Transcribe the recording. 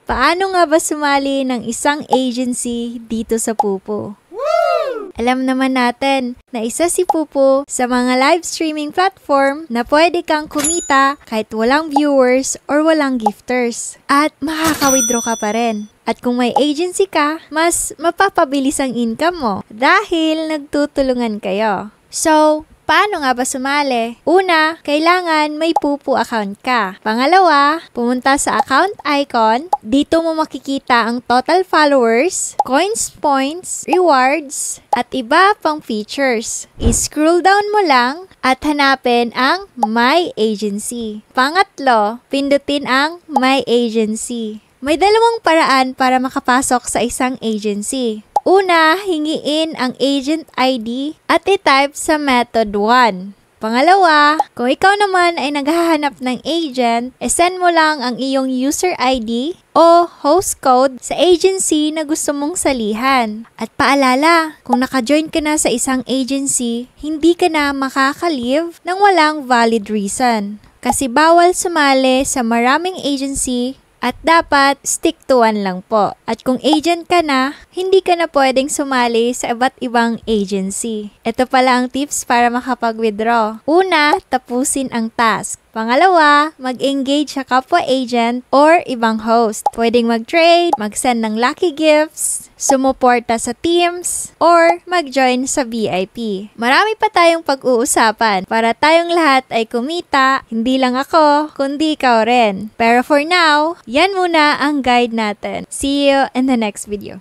Paano nga ba sumali ng isang agency dito sa Pupo? Alam naman natin na isa si Pupo sa mga live streaming platform na pwede kang kumita kahit walang viewers or walang gifters. At makaka-withdraw ka pa rin. At kung may agency ka, mas mapapabilis ang income mo dahil nagtutulungan kayo. So, paano nga ba sumali? Una, kailangan may Pupo account ka. Pangalawa, pumunta sa account icon. Dito mo makikita ang total followers, coins, points, rewards, at iba pang features. I-scroll down mo lang at hanapin ang My Agency. Pangatlo, pindutin ang My Agency. May dalawang paraan para makapasok sa isang agency. Una, hingiin ang agent ID at i-type sa method 1. Pangalawa, kung ikaw naman ay naghahanap ng agent, send mo lang ang iyong user ID o host code sa agency na gusto mong salihan. At paalala, kung naka-join ka na sa isang agency, hindi ka na makaka-leave nang walang valid reason. Kasi bawal sumali sa maraming agency at dapat stick to one lang po. At kung agent ka na, hindi ka na pwedeng sumali sa iba't ibang agency. Ito pala ang tips para makapag-withdraw. Una, tapusin ang task. Pangalawa, mag-engage sa kapwa agent or ibang host. Pwedeng mag-trade, mag-send ng lucky gifts, sumuporta sa teams, or mag-join sa VIP. Marami pa tayong pag-uusapan para tayong lahat ay kumita, hindi lang ako, kundi ikaw rin. Pero for now, yan muna ang guide natin. See you in the next video.